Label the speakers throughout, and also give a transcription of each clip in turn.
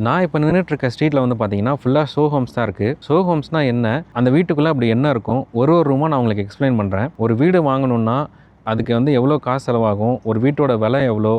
Speaker 1: நான் இப்போ நின்னுட்ருக்க ஸ்ட்ரீட்ல வந்து பார்த்தீங்கன்னா, ஃபுல்லா ஷோ ஹோம்ஸ் தான் இருக்கு. ஷோ ஹோம்ஸ்னா என்ன? அந்த வீட்டுக்குள்ள அப்படி என்ன இருக்கும்? ஒரு ரூமா நான் உங்களுக்கு எக்ஸ்ப்ளைன் பண்றேன். ஒரு வீடு வாங்கணும்னா, அதுக்கு வந்து எவ்வளோ காசு செலவாகும்? ஒரு வீட்டோட விலை எவ்வளோ?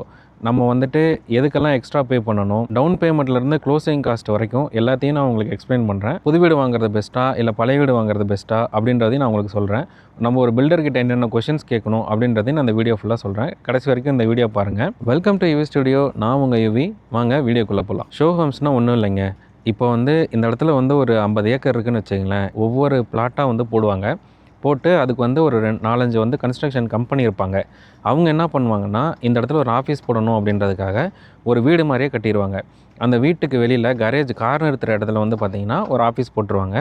Speaker 1: நம்ம வந்துட்டு எதுக்கெல்லாம் எக்ஸ்ட்ரா பே பண்ணணும்? டவுன் பேமெண்ட்லேருந்து க்ளோசிங் காஸ்ட் வரைக்கும் எல்லாத்தையும் நான் உங்களுக்கு எக்ஸ்ப்ளைன் பண்றேன். புது வீடு வாங்குறது பெஸ்ட்டா? இல்ல பழைய வீடு வாங்குறது பெஸ்ட்டா? அப்படின்றதையும் நான் உங்களுக்கு சொல்றேன். நம்ம ஒரு பில்டர் கிட்ட என்னென்ன கொஸ்டின்ஸ் கேட்கணும் அப்படின்றதையும் நான் இந்த வீடியோ ஃபுல்லா சொல்றேன். கடைசி வரைக்கும் இந்த வீடியோ பாருங்க. Welcome to UV studio. நான் உங்க யுவி. வாங்க வீடியோக்குள்ள போலாம். ஷோ ஹோம்ஸ்னா ஒண்ணும் இல்லைங்க. இப்போ வந்து இந்த இடத்துல வந்து ஒரு 50 ஏக்கர் இருக்குன்னு வச்சுக்கங்களேன். ஒவ்வொரு பிளாட்டா வந்து போடுவாங்க. போட்டு அதுக்கு வந்து ஒரு 4, 5 வந்து கன்ஸ்ட்ரக்ஷன் கம்பெனி இருப்பாங்க. அவங்க என்ன பண்ணுவாங்கன்னா, இந்த இடத்துல ஒரு ஆஃபீஸ் போடணும் அப்படின்றதுக்காக ஒரு வீடு மாரியே கட்டிருவாங்க. அந்த வீட்டுக்கு வெளியில கரேஜ் கார் நிறுத்துற இடத்துல வந்து பார்த்தீங்கன்னா, ஒரு ஆஃபீஸ் போட்டுருவாங்க.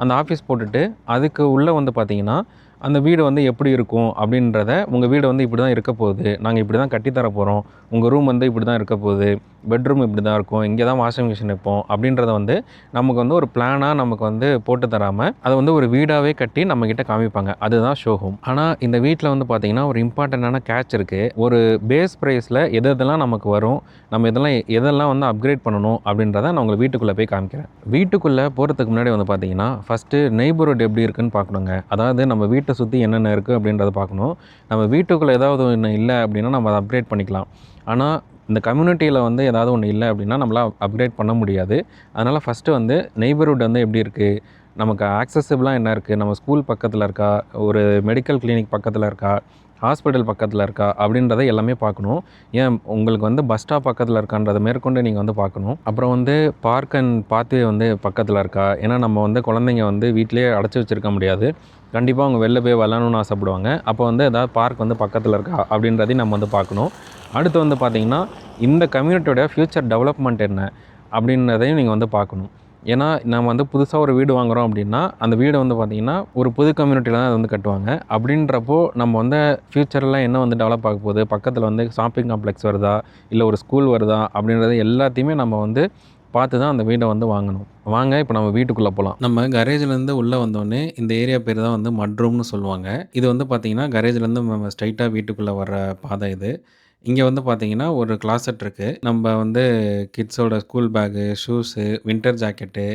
Speaker 1: அந்த ஆஃபீஸ் போட்டுட்டு அதுக்கு உள்ள வந்து பார்த்தீங்கன்னா, அந்த வீடு வந்து எப்படி இருக்கும் அப்படின்றத, உங்க வீடு வந்து இப்படி தான் இருக்க போகுது. நாங்க இப்படி தான் கட்டி தர போறோம். உங்க ரூம் வந்து இப்படி தான் இருக்க போகுது. பெட்ரூம் இப்படி தான் இருக்கும். இங்கே தான் வாஷிங் மிஷின் வைப்போம். அப்படின்றத வந்து நமக்கு வந்து ஒரு பிளானா நமக்கு வந்து போட்டு தராம, அத வந்து ஒரு வீடாவே கட்டி நம்மகிட்ட காமிப்பாங்க. அதுதான் ஷோ ஹோம். ஆனா இந்த வீட்ல வந்து பார்த்தீங்கன்னா, ஒரு இம்பார்ட்டன்ட்டான கேட்ச் இருக்கு. ஒரு பேஸ் பிரைஸ்ல எது எதெல்லாம் நமக்கு வரும், நம்ம எதெல்லாம் வந்து அப்கிரேட் பண்ணணும் அப்படின்றத நான் உங்களுக்கு வீட்டுக்குள்ள போய் காமிக்கிறேன். வீட்டுக்குள்ள போறதுக்கு முன்னாடி வந்து பார்த்தீங்கன்னா, ஃபர்ஸ்ட்டு நெய்பர்ஹுட் எப்படி இருக்குன்னு பார்க்கணுங்க. அதாவது நம்ம வீட்ட சுத்தி என்னென்ன இருக்கு அப்படின்றத பார்க்கணும். நம்ம வீட்டுக்குள்ள ஏதாவது ஒண்ணு இல்ல அப்படின்னா, நம்ம அத அப்கிரேட் பண்ணிக்கலாம். ஆனா இந்த கம்யூனிட்டியில வந்து ஏதாவது ஒண்ணு இல்ல அப்படின்னா, நம்மளால அப்கிரேட் பண்ண முடியாது. அதனால ஃபர்ஸ்ட்டு வந்து நெய்பர்ஹுட் வந்து எப்படி இருக்கு? நமக்கு ஆக்சஸபிளா என்ன இருக்கு? நம்ம ஸ்கூல் பக்கத்துல இருக்கா? ஒரு மெடிக்கல் கிளினிக் பக்கத்துல இருக்கா? ஹாஸ்பிட்டல் பக்கத்துல இருக்கா? அப்படின்றத எல்லாமே பார்க்கணும். ஏன் உங்களுக்கு வந்து பஸ் ஸ்டாப் பக்கத்துல இருக்கான்றத மேற்கொண்டு நீங்க வந்து பார்க்கணும். அப்புறம் வந்து பார்க் அண்ட் பாத்வே வந்து பக்கத்துல இருக்கா? ஏன்னா நம்ம வந்து குழந்தைங்க வந்து வீட்டிலேயே அடைச்சு வச்சிருக்க முடியாது. கண்டிப்பா அவங்க வெளில போய் விளையாடணும்னு ஆசைப்படுவாங்க. அப்போ வந்து ஏதாவது பார்க் வந்து பக்கத்துல இருக்கா? அப்படின்றதையும் நம்ம வந்து பார்க்கணும். அடுத்து வந்து பார்த்தீங்கன்னா, இந்த கம்யூனிட்டியோட ஃப்யூச்சர் டெவலப்மெண்ட் என்ன? அப்படின்றதையும் நீங்க வந்து பார்க்கணும். ஏன்னா, நம்ம வந்து புதுசா ஒரு வீடு வாங்குறோம் அப்படின்னா, அந்த வீடு வந்து பார்த்தீங்கன்னா, ஒரு புது கம்யூனிட்டில தான் அத வந்து கட்டுவாங்க. அப்படின்றப்போ நம்ம வந்து ஃப்யூச்சர்ல என்ன வந்து டெவலப் ஆக போகுது? பக்கத்துல வந்து ஷாப்பிங் காம்ப்ளெக்ஸ் வருதா? இல்ல ஒரு ஸ்கூல் வருதா? அப்படின்றது எல்லாத்தையுமே நம்ம வந்து பார்த்து தான் அந்த வீட வந்து வாங்கணும். வாங்க இப்ப நம்ம வீட்டுக்குள்ள போலாம். நம்ம கரேஜ்லேருந்து உள்ள வந்தோனே, இந்த ஏரியா பேரு தான் வந்து மட் ரூம்னு சொல்லுவாங்க. இது வந்து பார்த்தீங்கன்னா, கரேஜ்லேருந்து நம்ம ஸ்ட்ரெயிட்டா வீட்டுக்குள்ள வர்ற பாதை இது. இங்க வந்து பார்த்தீங்கன்னா, ஒரு கிளாசெட் இருக்கு. நம்ப வந்து கிட்ஸோட school bag, shoes, winter jacket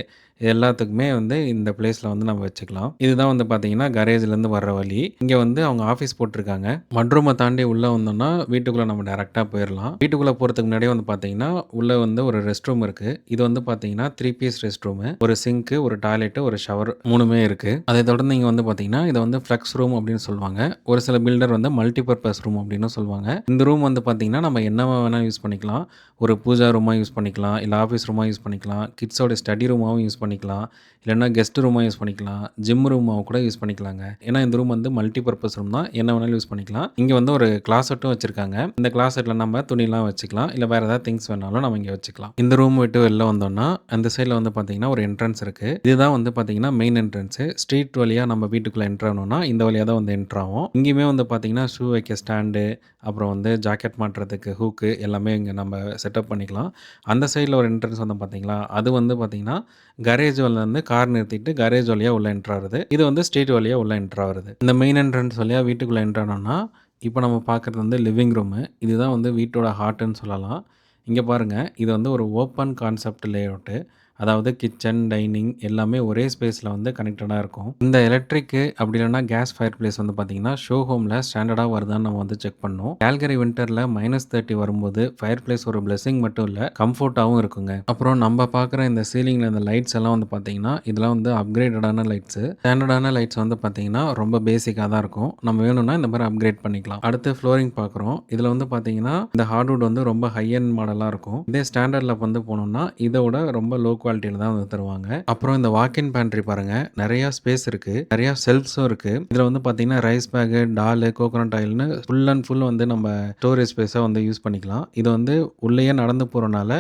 Speaker 1: இது எல்லாத்துக்குமே வந்து இந்த பிளேஸ்ல வந்து நம்ம வச்சுக்கலாம். இதுதான் வந்து பார்த்தீங்கன்னா, கரேஜ்லேருந்து வர்ற வழி. இங்க வந்து அவங்க ஆஃபீஸ் போட்டுருக்காங்க. மட் ரூம தாண்டி உள்ள வந்தோம்னா, வீட்டுக்குள்ள நம்ம டைரக்ட்டா போயிரலாம். வீட்டுக்குள்ள போறதுக்கு முன்னாடியே வந்து பார்த்தீங்கன்னா, உள்ள வந்து ஒரு ரெஸ்ட் ரூம் இருக்கு. இது வந்து பார்த்தீங்கன்னா, 3 பீஸ் ரெஸ்ட் ரூமு. ஒரு சிங்க்கு, ஒரு டாய்லெட்டு, ஒரு ஷவர் 3மே இருக்கு. அதை தொடர்ந்து இங்க வந்து பார்த்தீங்கன்னா, இத வந்து ஃப்ளெக்ஸ் ரூம் அப்படின்னு சொல்லுவாங்க. ஒரு சில பில்டர் வந்து மல்டிபர்ப்பஸ் ரூம் அப்படின்னும் சொல்லுவாங்க. இந்த ரூம் வந்து பார்த்தீங்கன்னா, நம்ம என்னவா வேணா யூஸ் பண்ணிக்கலாம். ஒரு பூஜா ரூமா யூஸ் பண்ணிக்கலாம். இல்ல ஆஃபீஸ் ரூமா யூஸ் பண்ணிக்கலாம். கிட்ஸோட ஸ்டடி ரூமாவும் யூஸ் பண்ணிக்கலாம். இல்லன்னா கெஸ்ட் ரூமா யூஸ் பண்ணிக்கலாம். ஜிம் ரூமாவும் கூட யூஸ் பண்ணிக்கலாங்க. ஏன்னா இந்த ரூம் வந்து மல்டிபர்ப்பஸ் ரூம் தான். என்ன வேணாலும் யூஸ் பண்ணிக்கலாம். இங்க வந்து ஒரு கிளாசெட்டும் வச்சிருக்காங்க. இந்த கிளாசெட்ல நம்ம துணிலாம் வச்சுக்கலாம். இல்ல வேற ஏதாவது திங்ஸ் வேணாலும் நம்ம இங்க வச்சுக்கலாம். இந்த ரூம் விட்டு வெளில வந்தோம்னா, அந்த சைட்ல வந்து பார்த்தீங்கன்னா, ஒரு என்ட்ரன்ஸ் இருக்கு. இதுதான் வந்து பார்த்தீங்கன்னா, மெயின் என்ட்ரன்ஸ். ஸ்ட்ரீட் வழியா நம்ம வீட்டுக்குள்ள என்டர் ஆனோம்னா, இந்த வழியா தான் வந்து என்டர் ஆவோம். இங்கேயுமே வந்து பார்த்தீங்கன்னா, ஷூ வைக்க ஸ்டாண்டு, அப்புறம் வந்து ஜாக்கெட் மாட்டுறதுக்கு ஹூக்கு எல்லாமே இங்க நம்ம செட்டப் பண்ணிக்கலாம். அந்த சைட்ல ஒரு என்ட்ரன்ஸ் வந்து பார்த்தீங்களா, அது வந்து பார்த்தீங்கன்னா, கரேஜ் வந்து கார் நிறுத்திட்டு கரேஜ் வழியா உள்ள என்டர் ஆகுறது. இது வந்து ஸ்ட்ரீட் வழியா உள்ள என்டர் ஆகுறது. இந்த மெயின் என்ட்ரன்ஸ் வழியா வீட்டுக்குள்ள என்டர் ஆனோம்னா, இப்போ நம்ம பார்க்குறது வந்து லிவிங் ரூமு. இதுதான் வந்து வீட்டோட ஹார்ட்டுன்னு சொல்லலாம். இங்க பாருங்க, இது வந்து ஒரு ஓப்பன் கான்செப்ட் லேஅவுட்டு. அதாவது கிச்சன், டைனிங் எல்லாமே ஒரே ஸ்பேஸ்ல வந்து கனெக்டடா இருக்கும். இந்த எலக்ட்ரிக்கு அப்படி இல்லன்னா கேஸ் ஃபயர் பிளேஸ் வந்து பார்த்தீங்கன்னா, ஷோ ஹோம்ல ஸ்டாண்டர்டா வருதான்னு நம்ம வந்து செக் பண்ணணும். கால்கரி வின்டர்ல -30 வரும்போது ஃபயர் பிளேஸ் ஒரு பிளெஸ்ஸிங் மட்டும் இல்ல, கம்ஃபோர்ட்டாவும் இருக்குங்க. அப்புறம் நம்ம பார்க்குற இந்த சீலிங்ல இந்த லைட்ஸ் எல்லாம் வந்து பார்த்தீங்கன்னா, இதெல்லாம் வந்து அப்கிரேடடான லைட்ஸு. ஸ்டாண்டர்டான லைட்ஸ் வந்து பார்த்தீங்கன்னா, ரொம்ப பேசிக்கா தான் இருக்கும். நம்ம வேணும்னா இந்த மாரி அப்கிரேட் பண்ணிக்கலாம். அடுத்து ஃப்ளோரிங் பார்க்குறோம். இதுல வந்து பார்த்தீங்கன்னா, இந்த ஹார்ட்வுட் வந்து ரொம்ப ஹை எண்ட் மாடலா இருக்கும். இதே ஸ்டாண்டர்ட்ல வந்து போனோம்னா, இதோட ரொம்ப லோ குவாலிட்டியில தான் வந்து தருவாங்க. அப்புறம் இந்த வாக்-இன் பேண்ட்ரி பாருங்க. நெறைய ஸ்பேஸ் இருக்கு. நெறைய ஷெல்ஃப்ஸும் இருக்கு. இதுல வந்து பார்த்தீங்கன்னா, ரைஸ் பேகு, டாலு, கோகனட் ஆயில்னு ஃபுல் அண்ட் ஃபுல் வந்து நம்ம ஸ்டோரேஜ் ஸ்பேஸா வந்து யூஸ் பண்ணிக்கலாம். இது வந்து உள்ளேயே நடந்து போறனால,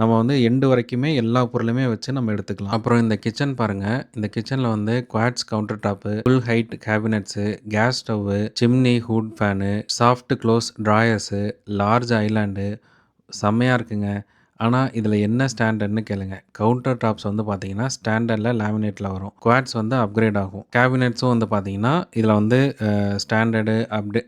Speaker 1: நம்ம வந்து எண்டு வரைக்குமே எல்லா பொருளுமே வச்சு நம்ம எடுத்துக்கலாம். அப்புறம் இந்த கிச்சன் பாருங்க. இந்த கிச்சன்ல வந்து quartz counter top, full height cabinets, gas stove, chimney, hood fan, soft close drawers, large island செம்மையா இருக்குங்க. ஆனா, இதில என்ன ஸ்டாண்டர்ட்ன்னு கேளுங்க. கவுண்டர் டாப்ஸ் வந்து பார்த்தீங்கன்னா, ஸ்டாண்டர்ட்ல லேமினேட்ல வரும். குவார்ட்ஸ் வந்து அப்கிரேட் ஆகும். கேபினட்ஸும் வந்து பார்த்தீங்கன்னா, இதில வந்து ஸ்டாண்டர்டு,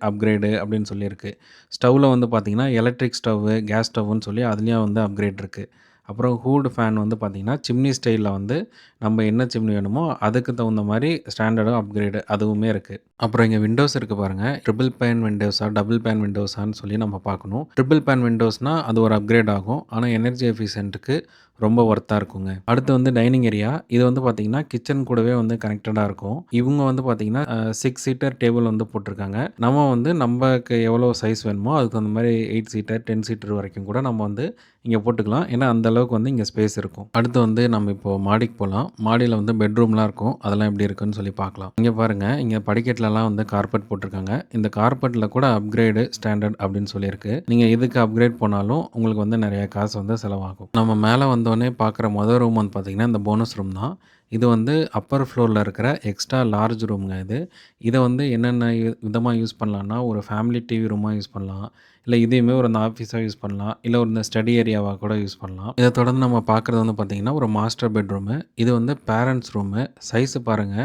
Speaker 1: அப்கிரேடு அப்படின்னு சொல்லியிருக்கு. ஸ்டவ்ல வந்து பார்த்தீங்கன்னா, எலக்ட்ரிக் ஸ்டவ்வு, கேஸ் ஸ்டவ்வுன்னு சொல்லி அதுலயும் வந்து அப்கிரேட் இருக்கு. அப்புறம் ஹூட் ஃபேன் வந்து பார்த்தீங்கன்னா, சிம்னி ஸ்டைல்ல வந்து நம்ம என்ன சிம்னி வேணுமோ அதுக்கு தகுந்த மாரி ஸ்டாண்டர்டும் அப்கிரேடு அதுவுமே இருக்கு. அப்புறம் இங்க விண்டோஸ் இருக்கு பாருங்க. ட்ரிபிள் பேன் விண்டோஸா, டபுள் பேன் விண்டோஸான்னு சொல்லி நம்ம பார்க்கணும். ட்ரிபிள் பேன் விண்டோஸ்னா அது ஒரு அப்கிரேட் ஆகும். ஆனா எனர்ஜி எஃபிஷியன்ட்க்கு ரொம்ப ஒர்த்தா இருக்குங்க. அடுத்து வந்து டைனிங் ஏரியா. இது வந்து பார்த்தீங்கன்னா, கிச்சன் கூடவே வந்து கனெக்டடா இருக்கும். இவுங்க வந்து பார்த்தீங்கன்னா, 6 சீட்டர் டேபிள் வந்து போட்டிருக்காங்க. நம்ம வந்து நம்பக்கு எவ்வளோ சைஸ் வேணுமோ அதுக்கு தகுந்த மாரி 8 சீட்டர், 10 சீட்டர் வரைக்கும் கூட நம்ம வந்து இங்க போட்டுக்கலாம். ஏன்னா, அந்த அளவுக்கு வந்து இங்க ஸ்பேஸ் இருக்கும். அடுத்து வந்து நம்ம இப்போ மாடிக்கு போலாம். மாடியில வந்து பெட்ரூம்லாம் இருக்கும். அதெல்லாம் எப்படி இருக்குன்னு சொல்லி பார்க்கலாம். இங்க பாருங்க, இங்க படிக்கட்டுலலாம் வந்து கார்பெட் போட்டிருக்காங்க. இந்த கார்பெட்ல கூட அப்கிரேடு, ஸ்டாண்டர்ட் அப்படின்னு சொல்லியிருக்கு. நீங்க இதுக்கு அப்கிரேட் போனாலும் உங்களுக்கு வந்து நெறைய காசு வந்து செலவாகும். நம்ம மேல வந்தோனே பார்க்குற மொத ரூம் வந்து பார்த்தீங்கன்னா, இந்த போனஸ் ரூம் தான். இது வந்து அப்பர் ஃப்ளோர்ல இருக்கிற எக்ஸ்ட்ரா லார்ஜ் ரூம்ங்க இது. இத வந்து என்னென்ன விதமா யூஸ் பண்ணலான்னா, ஒரு ஃபேமிலி டிவி ரூமா யூஸ் பண்ணலாம். இல்ல இதையுமே ஒரு இந்த ஆஃபீஸா யூஸ் பண்ணலாம். இல்ல ஒரு இந்த ஸ்டடி ஏரியாவா கூட யூஸ் பண்ணலாம். இத தொடர்ந்து நம்ம பார்க்குறது வந்து பார்த்தீங்கன்னா, ஒரு மாஸ்டர் பெட்ரூமு. இது வந்து பேரண்ட்ஸ் ரூமு. சைஸு பாருங்க,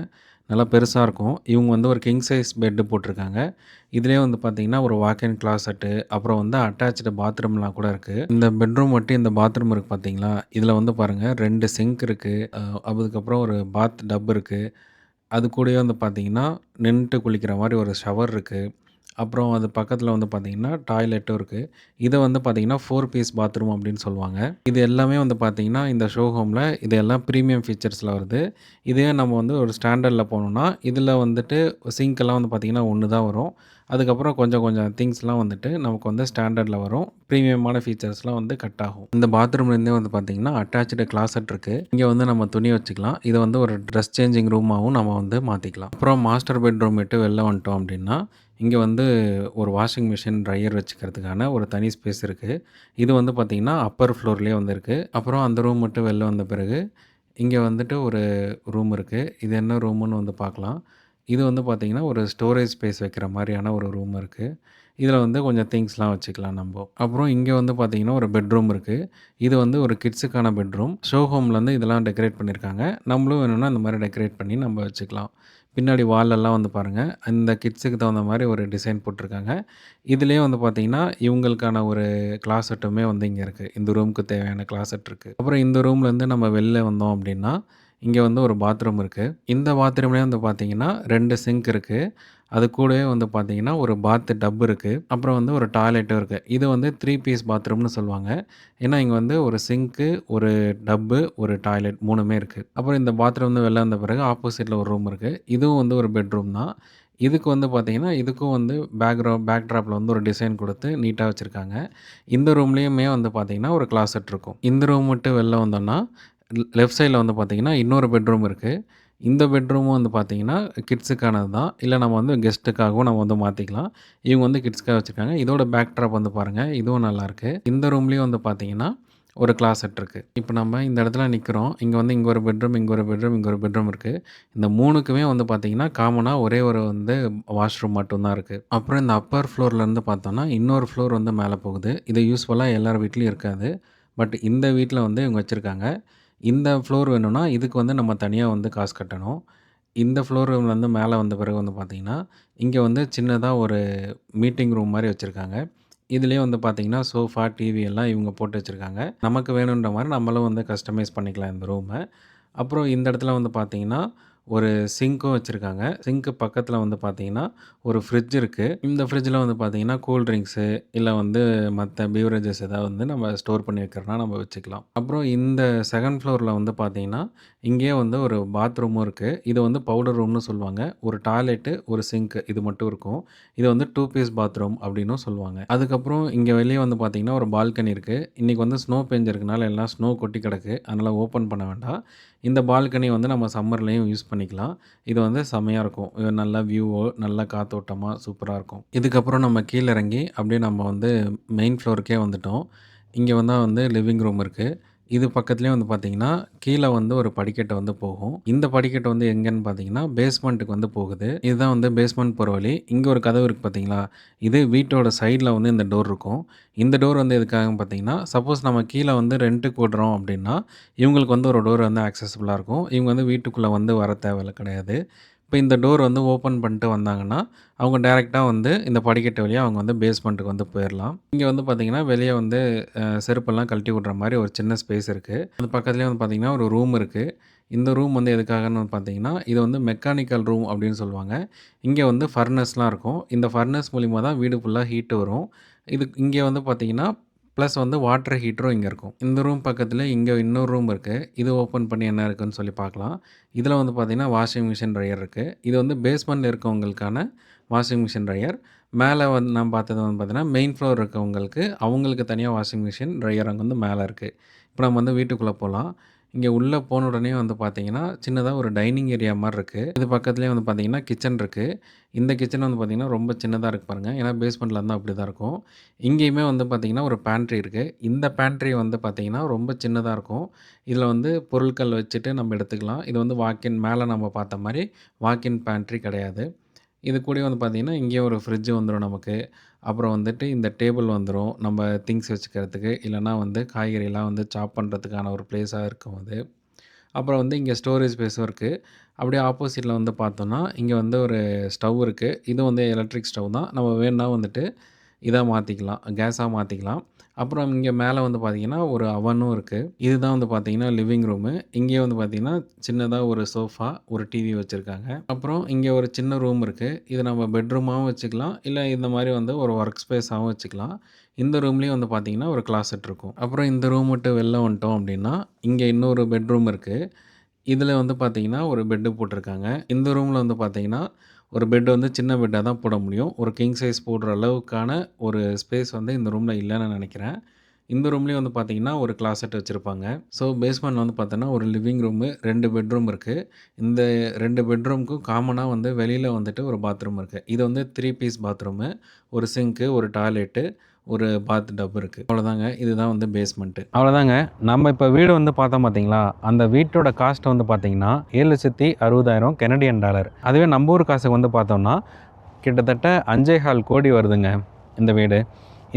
Speaker 1: நல்லா பெருசா இருக்கும். இவங்க வந்து ஒரு கிங் சைஸ் பெட் போட்டிருக்காங்க. இதுலயே வந்து பார்த்தீங்கன்னா, ஒரு வாக் இன் கிளாசெட்டு, அப்புறம் வந்து அட்டாச்டு பாத்ரூம்லாம் கூட இருக்கு. இந்த பெட்ரூம் ஒட்டி இந்த பாத்ரூம் இருக்கு பார்த்தீங்களா? இதுல வந்து பாருங்க 2 சிங்க் இருக்கு. அதுக்கப்புறம் ஒரு பாத் டப் இருக்கு. அது கூடயே வந்து பார்த்தீங்கன்னா, நின்னுட்டு குளிக்கிற மாரி ஒரு ஷவர் இருக்கு. அப்புறம் அது பக்கத்தில வந்து பார்த்தீங்கன்னா, டாய்லெட்டும் இருக்கு. இத வந்து பார்த்தீங்கன்னா, 4 பீஸ் பாத்ரூம் அப்படின்னு சொல்லுவாங்க. இது எல்லாமே வந்து பார்த்தீங்கன்னா, இந்த ஷோ ஹோம்ல இது எல்லாம் பிரீமியம் ஃபீச்சர்ஸ்ல வருது. இதே நம்ம வந்து ஒரு ஸ்டாண்டர்ட்ல போனோம்னா, இதில வந்துட்டு சிங்க்லாம் வந்து பார்த்தீங்கன்னா, 1 தான் வரும். அதுக்கப்புறம் கொஞ்சம் கொஞ்சம் திங்ஸ்லாம் வந்துட்டு நமக்கு வந்து ஸ்டாண்டர்ட்ல வரும். பிரீமியமான ஃபீச்சர்ஸ்லாம் வந்து கட் ஆகும். இந்த பாத்ரூம்லேருந்தே வந்து பார்த்தீங்கன்னா, அட்டாச்டு கிளாசெட் இருக்கு. இங்க வந்து நம்ம துணி வச்சுக்கலாம். இத வந்து ஒரு ட்ரெஸ் சேஞ்சிங் ரூமாவும் நம்ம வந்து மாத்திக்கலாம். அப்புறம் மாஸ்டர் பெட்ரூம் விட்டு வெளில வந்துட்டோம் அப்படின்னா, இங்க வந்து ஒரு வாஷிங் மிஷின், ட்ரையர் வச்சுக்கிறதுக்கான ஒரு தனி ஸ்பேஸ் இருக்கு. இது வந்து பார்த்தீங்கன்னா, அப்பர் ஃப்ளோர்லேயே வந்து இருக்கு. அப்புறம் அந்த ரூம் விட்டு வெளில வந்த பிறகு, இங்க வந்துட்டு ஒரு ரூம் இருக்கு. இது என்ன ரூமுன்னு வந்து பார்க்கலாம். இது வந்து பார்த்தீங்கன்னா, ஒரு ஸ்டோரேஜ் ஸ்பேஸ் வைக்கிற மாரியான ஒரு ரூம் இருக்கு. இதில வந்து கொஞ்சம் திங்ஸ்லாம் வச்சுக்கலாம் நம்போ. அப்புறம் இங்க வந்து பார்த்தீங்கன்னா, ஒரு பெட்ரூம் இருக்கு. இது வந்து ஒரு கிட்ஸுக்கான பெட்ரூம். ஷோ ஹோம்ல வந்து இதெல்லாம் டெக்கரேட் பண்ணியிருக்காங்க. நம்மளும் வேணும்னா இந்த மாரி டெக்கரேட் பண்ணி நம்ம வச்சுக்கலாம். பின்னாடி வால்லெல்லாம் வந்து பாருங்க, இந்த கிட்ஸுக்கு தகுந்த மாரி ஒரு டிசைன் போட்டிருக்காங்க. இதுலயே வந்து பார்த்தீங்கன்னா, இவங்களுக்கான ஒரு கிளாசெட்டுமே வந்து இங்க இருக்கு. இந்த ரூமுக்கு தேவையான கிளாசெட் இருக்கு. அப்புறம் இந்த ரூம்லேருந்து நம்ம வெளில வந்தோம் அப்படின்னா, இங்க வந்து ஒரு பாத்ரூம் இருக்கு. இந்த பாத்ரூம்லயே வந்து பார்த்தீங்கன்னா, 2 சிங்க் இருக்கு. அது கூடவே வந்து பார்த்தீங்கன்னா, ஒரு பாத் டப் இருக்கு. அப்புறம் வந்து ஒரு டாய்லெட்டும் இருக்கு. இது வந்து 3 பீஸ் பாத்ரூம்னு சொல்லுவாங்க. ஏன்னா, இங்க வந்து ஒரு சிங்க்கு, ஒரு டப்பு, ஒரு டாய்லெட் 3மே இருக்கு. அப்புறம் இந்த பாத்ரூம் வந்து வெளில வந்த பிறகு ஆப்போசிட்ல ஒரு ரூம் இருக்கு. இதுவும் வந்து ஒரு பெட்ரூம் தான். இதுக்கு வந்து பார்த்தீங்கன்னா, இதுக்கும் வந்து பேக் ட்ராப்ல வந்து ஒரு டிசைன் குடுத்து நீட்டா வச்சிருக்காங்க. இந்த ரூம்லயுமே வந்து பார்த்தீங்கன்னா, ஒரு கிளாசெட் இருக்கும். இந்த ரூம் விட்டு வெளில வந்தோம்னா, லெஃப்ட் சைட்ல வந்து பார்த்தீங்கன்னா, இன்னொரு பெட்ரூம் இருக்கு. இந்த பெட்ரூமும் வந்து பார்த்தீங்கன்னா, கிட்ஸுக்கானது தான். இல்ல நம்ம வந்து கெஸ்ட்டுக்காகவும் நம்ம வந்து மாத்திக்கலாம். இவங்க வந்து கிட்ஸ்க்காக வச்சிருக்காங்க. இதோட பேக் ட்ராப் வந்து பாருங்க, இதுவும் நல்லாயிருக்கு. இந்த ரூம்லயும் வந்து பார்த்தீங்கன்னா, ஒரு கிளாசெட் இருக்கு. இப்ப நம்ம இந்த இடத்துல நிக்கிறோம். இங்க வந்து இங்க ஒரு பெட்ரூம், இங்க ஒரு பெட்ரூம், இங்க ஒரு பெட்ரூம் இருக்கு. இந்த 3க்குமே வந்து பார்த்தீங்கன்னா, காமனா ஒரே ஒரு வந்து வாஷ்ரூம் மட்டும் தான் இருக்கு. அப்புறம் இந்த அப்பர் ஃப்ளோர்லேருந்து பார்த்தோம்னா, இன்னொரு ஃப்ளோர் வந்து மேல போகுது. இது யூசுவலா எல்லார் வீட்லயும் இருக்காது. பட் இந்த வீட்ல வந்து இவங்க வச்சிருக்காங்க. இந்த ஃப்ளோர் வேணும்னா, இதுக்கு வந்து நம்ம தனியா வந்து காசு கட்டணும். இந்த ஃப்ளோர் வந்து மேல வந்த பிறகு வந்து பார்த்தீங்கன்னா, இங்க வந்து சின்னதா ஒரு மீட்டிங் ரூம் மாரி வச்சிருக்காங்க. இதுலயே வந்து பார்த்தீங்கன்னா, சோஃபா, டிவி எல்லாம் இவங்க போட்டு வச்சிருக்காங்க. நமக்கு வேணுன்ற மாரி நம்மளும் வந்து கஸ்டமைஸ் பண்ணிக்கலாம் இந்த ரூம. அப்புறம் இந்த இடத்துல வந்து பார்த்தீங்கன்னா, ஒரு சிங்க்கும் வச்சிருக்காங்க. சிங்க்கு பக்கத்துல வந்து பார்த்தீங்கன்னா, ஒரு ஃப்ரிட்ஜ் இருக்கு. இந்த ஃப்ரிட்ஜ்ல வந்து பார்த்தீங்கன்னா, கூல் ட்ரிங்க்ஸு இல்ல வந்து மத்த பிவரேஜஸ் ஏதாவது வந்து நம்ம ஸ்டோர் பண்ணி வைக்கிறனா நம்ம வச்சுக்கலாம். அப்புறம் இந்த 2ண்ட் ஃப்ளோர்ல வந்து பார்த்தீங்கன்னா, இங்கேயே வந்து ஒரு பாத்ரூமும் இருக்கு. இது வந்து பவுடர் ரூம்னு சொல்லுவாங்க. ஒரு டாய்லெட்டு, ஒரு சிங்க் இது மட்டும் இருக்கும். இது வந்து 2 பீஸ் பாத்ரூம் அப்டின்னும் சொல்லுவாங்க. அதுக்கப்புறம் இங்க வெளிய வந்து பார்த்தீங்கன்னா, ஒரு பால்கனி இருக்கு. இன்னைக்கு வந்து ஸ்னோ பெஞ்சதுனால எல்லாம் ஸ்னோ கொட்டி கிடக்கு. அதனால ஓப்பன் பண்ண வேண்டாம். இந்த பால்கனி வந்து நம்ம சம்மர்லயும் யூஸ் பண்ணிக்கலாம். இது வந்து செம்மையா இருக்கும். நல்ல வியூவோ, நல்ல காத்தோட்டமா சூப்பரா இருக்கும். இதுக்கப்புறம் நம்ம கீழ இறங்கி அப்படியே நம்ம வந்து மெயின் ஃப்ளோருக்கே வந்துட்டோம். இங்க வந்து லிவிங் ரூம் இருக்கு. இது பக்கத்துலயே வந்து பார்த்தீங்கன்னா, கீழ வந்து ஒரு படிக்கட்டு வந்து போகும். இந்த படிக்கட்டு வந்து எங்கன்னு பார்த்தீங்கன்னா, பேஸ்மெண்ட்டுக்கு வந்து போகுது. இதுதான் வந்து பேஸ்மெண்ட் போற வழி. இங்க ஒரு கதவு இருக்கு பார்த்தீங்களா? இது வீட்டோட சைட்ல வந்து இந்த டோர் இருக்கும். இந்த டோர் வந்து எதுக்காகன்னு பார்த்தீங்கன்னா, சப்போஸ் நம்ம கீழ வந்து ரென்ட்டுக்கு விடுறோம் அப்படின்னா, இவங்களுக்கு வந்து ஒரு டோர் வந்து ஆக்சஸபிளா இருக்கும். இவங்க வந்து வீட்டுக்குள்ள வந்து வர தேவையில்ல கிடையாது. இப்போ இந்த டோர் வந்து ஓப்பன் பண்ணிட்டு வந்தாங்கன்னா, அவங்க டைரக்ட்டா வந்து இந்த படிக்கட்டு வழியா அவங்க வந்து பேஸ்மெண்ட்டுக்கு வந்து போயிரலாம். இங்க வந்து பார்த்தீங்கன்னா, வெளிய வந்து செருப்பெல்லாம் கழட்டி விடுற மாரி ஒரு சின்ன ஸ்பேஸ் இருக்கு. அது பக்கத்துலயே வந்து பார்த்தீங்கன்னா, ஒரு ரூம் இருக்கு. இந்த ரூம் வந்து எதுக்காகன்னு பார்த்தீங்கன்னா, இது வந்து மெக்கானிக்கல் ரூம் அப்படின்னு சொல்லுவாங்க. இங்க வந்து ஃபர்னஸ்லாம் இருக்கும். இந்த ஃபர்னஸ் மூலியமா தான் வீடு ஃபுல்லா ஹீட் வரும். இங்க வந்து பார்த்தீங்கன்னா, ப்ளஸ் வந்து வாட்டர் ஹீட்டரும் இங்க இருக்கும். இந்த ரூம் பக்கத்துல இங்க இன்னொரு ரூம் இருக்கு. இது ஓப்பன் பண்ணி என்ன இருக்குன்னு சொல்லி பார்க்கலாம். இதில வந்து பார்த்தீங்கன்னா, வாஷிங் மிஷின், ட்ரையர் இருக்கு. இது வந்து பேஸ்மெண்ட்ல இருக்கவங்களுக்கான வாஷிங் மிஷின், ட்ரையர். மேல வந்து நான் பார்த்தது வந்து பார்த்தீங்கன்னா, மெயின் ஃப்ளோர் இருக்கவங்களுக்கு, அவங்களுக்கு தனியா வாஷிங் மிஷின், ட்ரையர் அங்க வந்து மேல இருக்கு. இப்ப நம்ம வந்து வீட்டுக்குள்ள போலாம். இங்க உள்ள போன உடனே வந்து பார்த்தீங்கன்னா, சின்னதா ஒரு டைனிங் ஏரியா மாரி இருக்கு. இது பக்கத்திலேயே வந்து பார்த்தீங்கன்னா, கிச்சன் இருக்கு. இந்த கிச்சன் வந்து பார்த்தீங்கன்னா, ரொம்ப சின்னதா இருக்கு பாருங்க. ஏன்னா பேஸ்மெண்ட்ல இருந்தா அப்படிதான் இருக்கும். இங்கேயுமே வந்து பார்த்தீங்கன்னா, ஒரு பேண்ட்ரி இருக்கு. இந்த பேண்ட்ரி வந்து பார்த்தீங்கன்னா, ரொம்ப சின்னதா இருக்கும். இதில வந்து பொருட்கள் வச்சுட்டு நம்ம எடுத்துக்கலாம். இது வந்து வாக்கின் மேல நம்ம பார்த்த மாரி வாக்கின் பேண்ட்ரி கிடையாது. இது கூடயே வந்து பார்த்தீங்கன்னா, இங்கேயே ஒரு ஃப்ரிட்ஜ் வந்துரும் நமக்கு. அப்புறம் வந்துட்டு இந்த டேபிள் வந்துரும். நம்ம திங்ஸ் வச்சுக்கிறதுக்கு, இல்லன்னா வந்து காய்கறிலாம் வந்து சாப் பண்ணுறதுக்கான ஒரு பிளேஸா இருக்கும் அது. அப்புறம் வந்து இங்க ஸ்டோரேஜ் ஸ்பேஸும் இருக்கு. அப்படியே ஆப்போசிட்ல வந்து பார்த்தோம்னா, இங்க வந்து ஒரு ஸ்டவ் இருக்கு. இதுவும் வந்து எலக்ட்ரிக் ஸ்டவ் தான். நம்ம வேணுனா வந்துட்டு இதா மாத்திக்கலாம். கேஸா மாத்திக்கலாம். அப்புறம் இங்க மேல வந்து பார்த்தீங்கன்னா, ஒரு அவனும் இருக்கு. இதுதான் வந்து பார்த்தீங்கன்னா, லிவிங் ரூமு. இங்கேயே வந்து பார்த்தீங்கன்னா, சின்னதா ஒரு சோஃபா, ஒரு டிவி வச்சிருக்காங்க. அப்புறம் இங்க ஒரு சின்ன ரூம் இருக்கு. இத நம்ம பெட்ரூமாவும் வச்சுக்கலாம். இல்ல இந்த மாரி வந்து ஒரு ஒர்க் ஸ்பேஸாவும் வச்சுக்கலாம். இந்த ரூம்லயும் வந்து பார்த்தீங்கன்னா, ஒரு கிளாசெட் இருக்கும். அப்புறம் இந்த ரூம் விட்டு வெளில வந்துட்டோம் அப்படின்னா, இங்க இன்னொரு பெட்ரூம் இருக்கு. இதில வந்து பார்த்தீங்கன்னா, ஒரு பெட்டு போட்டிருக்காங்க. இந்த ரூம்ல வந்து பார்த்தீங்கன்னா, ஒரு பெட் வந்து சின்ன பெட்டா தான் போட முடியும். ஒரு கிங் சைஸ் போடுற அளவுக்கான ஒரு ஸ்பேஸ் வந்து இந்த ரூம்ல இல்லன்னு நெனைக்கிறேன். இந்த ரூம்லயும் வந்து பார்த்தீங்கன்னா, ஒரு கிளாசெட் வச்சிருப்பாங்க. ஸோ பேஸ்மெண்ட்ல வந்து பார்த்தோன்னா, ஒரு லிவிங் ரூமு, 2 பெட்ரூம் இருக்கு. இந்த 2 பெட்ரூமுக்கும் காமனா வந்து வெளியில வந்துட்டு ஒரு பாத்ரூம் இருக்கு. இது வந்து 3 பீஸ் பாத்ரூமு. ஒரு சிங்க்கு, ஒரு டாய்லெட்டு, ஒரு பாத் டப் இருக்கு. அவ்வளோதாங்க. இதுதான் வந்து பேஸ்மெண்ட்டு. அவ்வளோதாங்க. நம்ம இப்ப வீடு வந்து பார்த்தோம் பார்த்தீங்களா, அந்த வீட்டோட காஸ்ட் வந்து பார்த்தீங்கன்னா, 7,60,000 கெனடியன் டாலர். அதுவே நம்ம ஊர் காசுக்கு வந்து பார்த்தோம்னா, கிட்டத்தட்ட 5,15 கோடி வருதுங்க இந்த வீடு.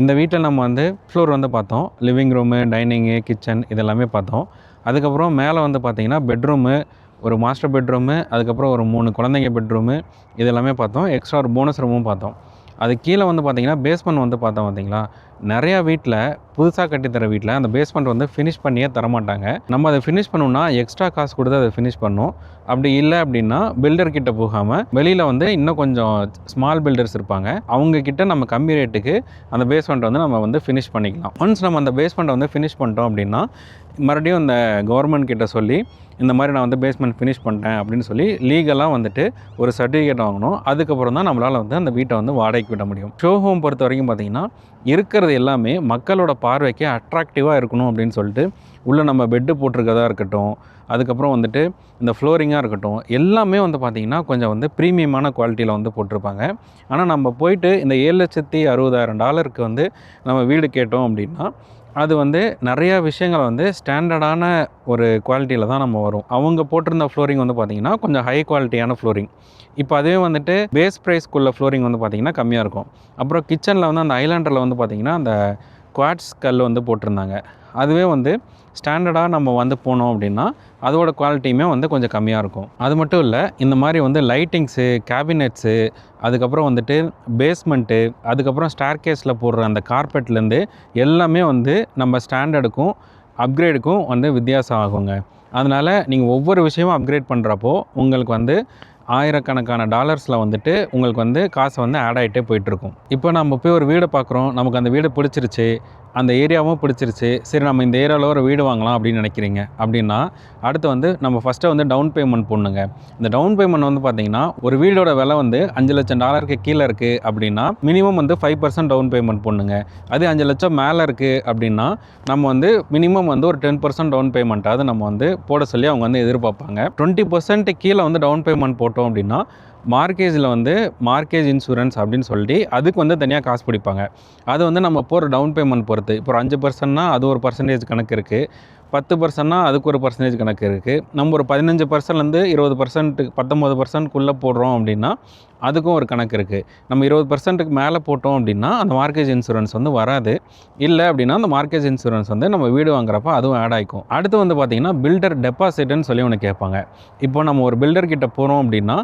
Speaker 1: இந்த வீட்ல நம்ம வந்து ஃப்ளோர் வந்து பார்த்தோம். லிவிங் ரூமு, டைனிங்கு, கிச்சன் இதெல்லாமே பார்த்தோம். அதுக்கப்புறம் மேல வந்து பார்த்தீங்கன்னா, பெட்ரூமு, ஒரு மாஸ்டர் பெட்ரூமு, அதுக்கப்புறம் ஒரு 3 குழந்தைங்க பெட்ரூமு இது எல்லாமே பார்த்தோம். எக்ஸ்ட்ரா ஒரு போனஸ் ரூமும் பார்த்தோம். அது கீழ வந்து பார்த்தீங்கன்னா, பேஸ்மெண்ட் வந்து பார்த்தோம் பார்த்தீங்களா, நெறையா வீட்ல புதுசா கட்டி தர வீட்ல அந்த பேஸ்மெண்ட் வந்து ஃபினிஷ் பண்ணியே தரமாட்டாங்க. நம்ம அத ஃபினிஷ் பண்ணணும்னா, எக்ஸ்ட்ரா காசு குடுத்து அத ஃபினிஷ் பண்ணணும். அப்படி இல்ல அப்படின்னா, பில்டர் கிட்ட போகாம, வெளியில வந்து இன்னும் கொஞ்சம் ஸ்மால் பில்டர்ஸ் இருப்பாங்க. அவங்க கிட்ட நம்ம கம்மி ரேட்டுக்கு அந்த பேஸ்மெண்ட்ட வந்து நம்ம வந்து ஃபினிஷ் பண்ணிக்கலாம். ஒன்ஸ் நம்ம அந்த பேஸ்மெண்ட்ட வந்து ஃபினிஷ் பண்ணிட்டோம் அப்படின்னா, மறுபடியும் இந்த கவர்மெண்ட் கிட்ட சொல்லி, இந்த மாரி நான் வந்து பேஸ்மெண்ட் ஃபினிஷ் பண்ணிட்டேன் அப்படின்னு சொல்லி லீகலா வந்துட்டு ஒரு சர்டிஃபிகேட் வாங்கணும். அதுக்கப்புறம் தான் நம்மளால வந்து அந்த வீட்ட வந்து வாடகைக்கு விட முடியும். ஷோ ஹோம் பொறுத்தவரைக்கும் பார்த்தீங்கன்னா, இருக்கிறது எல்லாமே மக்களோட பார்வைக்கு அட்ராக்டிவா இருக்கணும் அப்படின்னு சொல்லிட்டு, உள்ள நம்ம பெட்டு போட்டிருக்கிறதா இருக்கட்டும், அதுக்கப்புறம் வந்துட்டு இந்த ஃப்ளோரிங்கா இருக்கட்டும், எல்லாமே வந்து பார்த்தீங்கன்னா, கொஞ்சம் வந்து பிரீமியமான குவாலிட்டியில வந்து போட்டிருப்பாங்க. ஆனா நம்ம போயிட்டு இந்த $7,60,000 வந்து நம்ம வீடு கேட்டோம் அப்படின்னா, அது வந்து நெறையா விஷயங்கள வந்து ஸ்டாண்டர்டான ஒரு குவாலிட்டியில தான் நம்ம வரும். அவங்க போட்டிருந்த ஃப்ளோரிங் வந்து பார்த்தீங்கன்னா, கொஞ்சம் ஹை குவாலிட்டியான ஃப்ளோரிங். இப்ப அதுவே வந்துட்டு பேஸ் பிரைஸ்க்குள்ள ஃப்ளோரிங் வந்து பார்த்தீங்கன்னா, கம்மியா இருக்கும். அப்புறம் கிச்சன்ல வந்து அந்த ஐலேண்டர்ல வந்து பார்த்தீங்கன்னா, அந்த குவார்ட்ஸ் கல் வந்து போட்டிருந்தாங்க. அதுவே வந்து ஸ்டாண்டர்டா நம்ம வந்து போனோம் அப்படின்னா, அதோட குவாலிட்டியுமே வந்து கொஞ்சம் கம்மியா இருக்கும். அது மட்டும் இல்ல, இந்த மாரி வந்து லைட்டிங்ஸு, கேபினெட்ஸு, அதுக்கப்புறம் வந்துட்டு பேஸ்மெண்ட்டு, அதுக்கப்புறம் ஸ்டேர்கேஸ்ல போடுற அந்த கார்பெட்லேருந்து எல்லாமே வந்து நம்ம ஸ்டாண்டர்டுக்கும், அப்கிரேடுக்கும் வந்து வித்தியாசம் ஆகுங்க. அதனால நீங்க ஒவ்வொரு விஷயமும் அப்கிரேட் பண்ணுறப்போ, உங்களுக்கு வந்து ஆயிரக்கணக்கான டாலர்ஸில் வந்துட்டு உங்களுக்கு வந்து காசு வந்து ஆட் ஆகிட்டே போயிட்டுருக்கும். இப்போ நம்ம போய் ஒரு வீடை பார்க்குறோம், நமக்கு அந்த வீடு பிடிச்சிருச்சு, அந்த ஏரியாவும் பிடிச்சிருச்சு, சரி நம்ம இந்த ஏரியாவில் ஒரு வீடு வாங்கலாம் அப்படின்னு நினைக்கிறீங்க அப்படின்னா, அடுத்து வந்து நம்ம ஃபஸ்ட்டு வந்து டவுன் பேமெண்ட் போடணுங்க. இந்த டவுன் பேமெண்ட் வந்து பார்த்தீங்கன்னா, ஒரு வீடோட விலை வந்து $5,00,000 கீழே இருக்குது அப்படின்னா, மினிமம் வந்து 5% டவுன் பேமெண்ட் போடணுங்க. அது 5,00,000 மேலே இருக்குது அப்படின்னா, நம்ம வந்து மினிமம் வந்து ஒரு 10% டவுன் பேமெண்ட்டாவது நம்ம வந்து போட சொல்லி அவங்க வந்து எதிர்பார்ப்பாங்க. 20% கீழே வந்து டவுன் பேமெண்ட் போட்டோம் அப்படின்னா, மார்கேஜில் வந்து மார்கேஜ் இன்சூரன்ஸ் அப்படின்னு சொல்லி அதுக்கு வந்து தனியாக காசு பிடிப்பாங்க. அது வந்து நம்ம போடுற டவுன் பேமெண்ட் பொறுத்து. இப்போ ஒரு 5%னா அது ஒரு பர்சன்டேஜ் கணக்கு இருக்குது. 10%னா அதுக்கு ஒரு பர்சன்டேஜ் கணக்கு இருக்குது. நம்ம ஒரு 15%லேருந்து 20% 19%க்குள்ளே போடுறோம் அப்படின்னா, அதுக்கும் ஒரு கணக்கு இருக்குது. நம்ம 20%க்கு மேலே போட்டோம் அப்படின்னா, அந்த மார்கேஜ் இன்சூரன்ஸ் வந்து வராது. இல்லை அப்படின்னா, அந்த மார்கேஜ் இன்சூரன்ஸ் வந்து நம்ம வீடு வாங்குறப்ப அதுவும் ஆட் ஆகிக்கும். அடுத்து வந்து பார்த்திங்கன்னா, பில்டர் டெபாசிட்னு சொல்லி ஒன்று கேட்பாங்க. இப்போ நம்ம ஒரு பில்டர் கிட்ட போகிறோம் அப்படின்னா,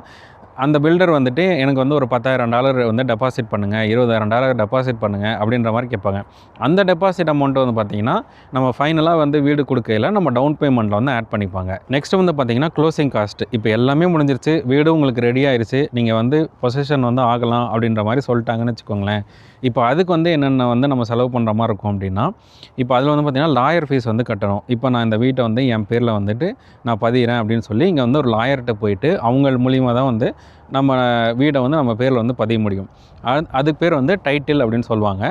Speaker 1: அந்த பில்டர் வந்துட்டு எனக்கு வந்து ஒரு $10,000 வந்து டெபாசிட் பண்ணுங்கள், $20,000 டெபாசிட் பண்ணுங்கள் அப்படின்ற மாதிரி கேட்பாங்க. அந்த டெபாசிட் அமௌண்ட் வந்து பார்த்திங்கன்னா நம்ம ஃபைனலாக வந்து வீடு கொடுக்கையில் நம்ம டவுன் பேமெண்ட்டில் வந்து ஆட் பண்ணிப்பாங்க. நெக்ஸ்ட் வந்து பார்த்திங்கன்னா க்ளோசிங் காஸ்ட். இப்போ எல்லாமே முடிஞ்சிருச்சு, வீடு உங்களுக்கு ரெடி ஆயிடுச்சு, நீங்கள் வந்து பொசிஷன் வந்து ஆகலாம் அப்படின்ற மாதிரி சொல்லிட்டாங்கன்னு வச்சுக்கோங்களேன். இப்போ அதுக்கு வந்து என்னென்ன வந்து நம்ம செலவு பண்ணுற மாதிரி இருக்கும் அப்படின்னா, இப்போ அதில் வந்து பார்த்திங்கன்னா லாயர் ஃபீஸ் வந்து கட்டணும். இப்போ நான் இந்த வீட்டை வந்து என் பேரில் வந்துட்டு நான் பதிகிறேன் அப்படின்னு சொல்லி இங்கே வந்து ஒரு லாயர்கிட்ட போயிட்டு அவங்க மூலியமாக தான் வந்து நம்ம வீடை வந்து நம்ம பேரில் வந்து பதிய முடியும். அதுக்கு பேர் வந்து டைட்டில் அப்படின்னு சொல்லுவாங்க.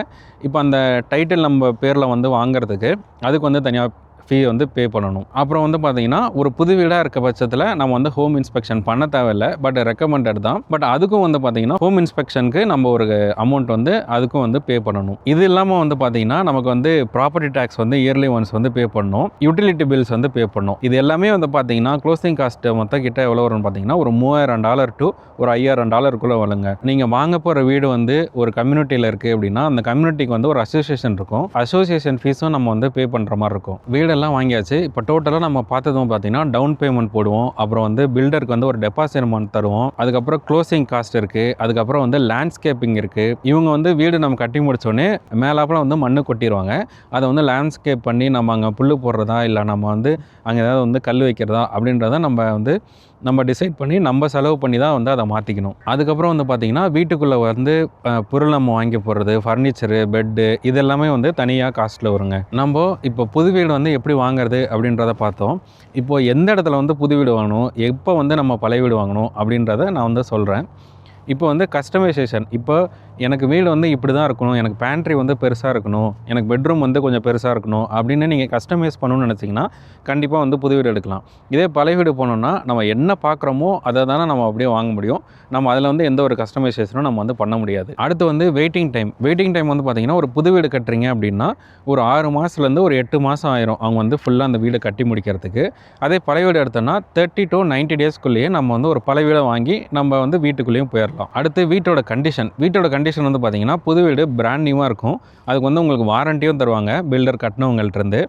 Speaker 1: இப்போ அந்த டைட்டில் நம்ம பேரில் வந்து வாங்குறதுக்கு அதுக்கு வந்து தனியாக ஃபீ வந்து பே பண்ணணும். அப்புறம் வந்து பார்த்திங்கன்னா ஒரு புது வீடாக இருக்க பட்சத்தில் நம்ம வந்து ஹோம் இன்ஸ்பெக்ஷன் பண்ண தேவையில்லை, பட் ரெக்கமெண்டட் தான். பட் அதுக்கும் வந்து பார்த்திங்கன்னா ஹோம் இன்ஸ்பெக்ஷனுக்கு நம்ம ஒரு அமௌண்ட் வந்து அதுக்கும் வந்து பே பண்ணணும். இது இல்லாமல் வந்து பார்த்திங்கன்னா நமக்கு வந்து ப்ராப்பர்ட்டி டேக்ஸ் வந்து இயர்லி ஒன்ஸ் வந்து பே பண்ணணும், யூட்டிலிட்டி பில்ஸ் வந்து பே பண்ணணும். இது எல்லாமே வந்து பார்த்திங்கன்னா க்ளோசிங் காஸ்ட் மொத்தம் கிட்ட எவ்வளோ வரும்னு பார்த்திங்கன்னா ஒரு $3,000 டு ஒரு $5,000 வருங்க. நீங்கள் வாங்க போகிற வீடு வந்து ஒரு கம்யூனிட்டியில் இருக்குது அப்படின்னா அந்த கம்யூனிட்டிக்கு வந்து ஒரு அசோசியேஷன் இருக்கும், அசோசியேஷன் ஃபீஸும் நம்ம வந்து பே பண்ணுற மாதிரி இருக்கும். வீடெல்லாம் வாங்கியாச்சு. இப்போ டோட்டலாக நம்ம பார்த்ததும் பார்த்தீங்கன்னா டவுன் பேமெண்ட் போடுவோம், அப்புறம் வந்து பில்டருக்கு வந்து ஒரு டெபாசிட் அமௌண்ட் தருவோம், அதுக்கப்புறம் க்ளோசிங் காஸ்ட் இருக்குது, அதுக்கப்புறம் வந்து லேண்ட்ஸ்கேப்பிங் இருக்குது. இவங்க வந்து வீடு நம்ம கட்டி முடிச்சோடனே மேலாப்பில் வந்து மண்ணு கொட்டிடுவாங்க. அதை வந்து லேண்ட்ஸ்கேப் பண்ணி நம்ம அங்கே புல் போடுறதா இல்லை நம்ம வந்து அங்கே ஏதாவது வந்து கல் வைக்கிறதா அப்படின்றத நம்ம டிசைட் பண்ணி நம்ம செலவு பண்ணி தான் வந்து அதை மாற்றிக்கணும். அதுக்கப்புறம் வந்து பார்த்திங்கன்னா வீட்டுக்குள்ளே வந்து பொருள் நம்ம வாங்கி போடுறது, ஃபர்னிச்சரு, பெட்டு, இது எல்லாமே வந்து தனியாக காஸ்ட்டில் வருங்க. நம்ம இப்போ புது வீடு வந்து எப்படி வாங்குறது அப்படின்றத பார்த்தோம். இப்போது எந்த இடத்துல வந்து புது வீடு வாங்கணும், எப்போ வந்து நம்ம பழைய வீடு வாங்கணும் அப்படின்றத நான் வந்து சொல்கிறேன். இப்போ வந்து கஸ்டமைசேஷன். இப்போ எனக்கு வீடு வந்து இப்படி தான் இருக்கணும், எனக்கு பேண்ட்ரி வந்து பெருசாக இருக்கணும், எனக்கு பெட்ரூம் வந்து கொஞ்சம் பெருசாக இருக்கணும் அப்படின்னு நீங்கள் கஸ்டமைஸ் பண்ணணும்னு நினச்சிங்கன்னா கண்டிப்பாக வந்து புது வீடு எடுக்கலாம். இதே பழைய வீடு போனோம்னா நம்ம என்ன பார்க்குறோமோ அதை தானே நம்ம அப்படியே வாங்க முடியும். நம்ம அதில் வந்து எந்த ஒரு கஸ்டமைசேஷனும் நம்ம வந்து பண்ண முடியாது. அடுத்து வந்து வெயிட்டிங் டைம் வந்து பார்த்திங்கன்னா ஒரு புது வீடு கட்டுறீங்க அப்படின்னா ஒரு 6 மாதத்துலேருந்து ஒரு 8 மாதம் ஆயிரும் அவங்க வந்து ஃபுல்லாக அந்த வீடை கட்டி முடிக்கிறதுக்கு. அதே பழைய வீடு எடுத்தோன்னா 30 to 90 டேஸ்க்குள்ளேயே நம்ம வந்து ஒரு பழைய வீடை வாங்கி நம்ம வந்து வீட்டுக்குள்ளேயும் போயிடலாம். அடுத்து வீட்டோட கண்டிஷன் வந்து பார்த்திங்கன்னா புது வீடு பிராண்ட் நியூவாக இருக்கும், அதுக்கு வந்து உங்களுக்கு வாரண்டியும் தருவாங்க பில்டர் கட்டினவங்கள்ட்டருந்து.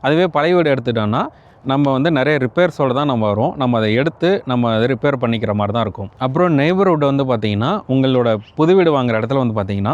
Speaker 1: அதுவே பழைய வீடு எடுத்துட்டோன்னா நம்ம வந்து நிறைய ரிப்பேர்ஸோடு தான் நம்ம வரும், நம்ம அதை எடுத்து நம்ம அதை ரிப்பேர் பண்ணிக்கிற மாதிரி தான் இருக்கும். அப்புறம் நெய்பர்ஹுட் வந்து பார்த்திங்கன்னா உங்களோட புது வீடு வாங்குகிற இடத்துல வந்து பார்த்திங்கன்னா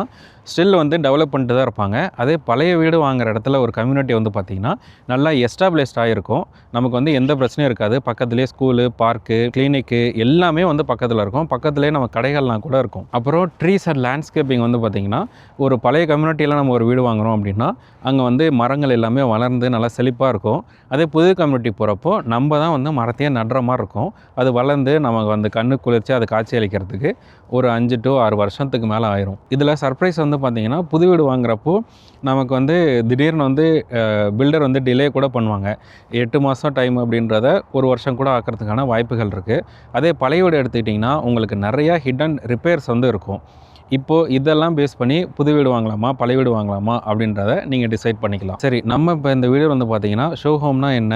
Speaker 1: ஸ்டில் வந்து டெவலப் பண்ணிட்டு தான் இருப்பாங்க. அதே பழைய வீடு வாங்குகிற இடத்துல ஒரு கம்யூனிட்டி வந்து பார்த்திங்கன்னா நல்லா எஸ்டாப்ளிஷ்டாக இருக்கும், நமக்கு வந்து எந்த பிரச்சனையும் இருக்காது. பக்கத்துலேயே ஸ்கூலு, பார்க்கு, கிளினிக்கு எல்லாமே வந்து பக்கத்தில் இருக்கும், பக்கத்துலேயே நம்ம கடைகள்லாம் கூட இருக்கும். அப்புறம் ட்ரீஸ் அண்ட் லேண்ட்ஸ்கேப்பிங் வந்து பார்த்திங்கன்னா ஒரு பழைய கம்யூனிட்டியில் நம்ம ஒரு வீடு வாங்குகிறோம் அப்படின்னா அங்கே வந்து மரங்கள் எல்லாமே வளர்ந்து நல்லா செழிப்பாக இருக்கும். அதே புது கம்யூனிட்டி போகிறப்போ நம்ம தான் வந்து மரத்தையே நடுற மாதிரி இருக்கும், அது வளர்ந்து நமக்கு வந்து கண்ணு குளிர்ச்சி அதை காட்சி அளிக்கிறதுக்கு ஒரு 5 to 6 வருஷத்துக்கு மேலே ஆயிரும். இதில் சர்ப்ரைஸ் வந்து பார்த்திங்கன்னா புது வீடு வாங்குறப்போ நமக்கு வந்து திடீர்னு வந்து பில்டர் வந்து டிலே கூட பண்ணுவாங்க. 8 மாதம் டைம் அப்படின்றத 1 வருஷம் கூட ஆக்கிறதுக்கான வாய்ப்புகள் இருக்குது. அதே பழைய வீடு எடுத்துக்கிட்டிங்கன்னா உங்களுக்கு நிறையா ஹிடன் ரிப்பேர்ஸ் வந்து இருக்கும். இப்போது இதெல்லாம் பேஸ் பண்ணி புது வீடு வாங்கலாமா பழைய வீடு வாங்கலாமா அப்படின்றத நீங்கள் டிசைட் பண்ணிக்கலாம். சரி, நம்ம இப்போ இந்த வீடியோ வந்து பார்த்திங்கன்னா ஷோ ஹோம்னா என்ன,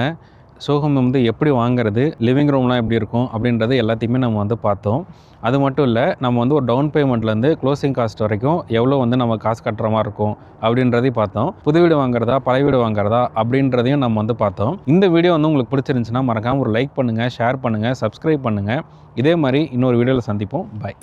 Speaker 1: ஷோ ஹோம் வந்து எப்படி வாங்குறது, லிவிங் ரூம்லாம் எப்படி இருக்கும் அப்படின்றது எல்லாத்தையுமே நம்ம வந்து பார்த்தோம். அது மட்டும் இல்லை, நம்ம வந்து ஒரு டவுன் பேமெண்ட்லேருந்து க்ளோசிங் காஸ்ட் வரைக்கும் எவ்வளோ வந்து நம்ம காசு கட்டுற மாதிரி இருக்கும் அப்படின்றதையும் பார்த்தோம். புது வீடு வாங்குறதா பழைய வீடு வாங்குறதா அப்படின்றதையும் நம்ம வந்து பார்த்தோம். இந்த வீடியோ வந்து உங்களுக்கு பிடிச்சிருந்துச்சுன்னா மறக்காமல் ஒரு லைக் பண்ணுங்கள், ஷேர் பண்ணுங்கள், சப்ஸ்கிரைப் பண்ணுங்கள். இதே மாதிரி இன்னொரு வீடியோவில் சந்திப்போம். பாய்.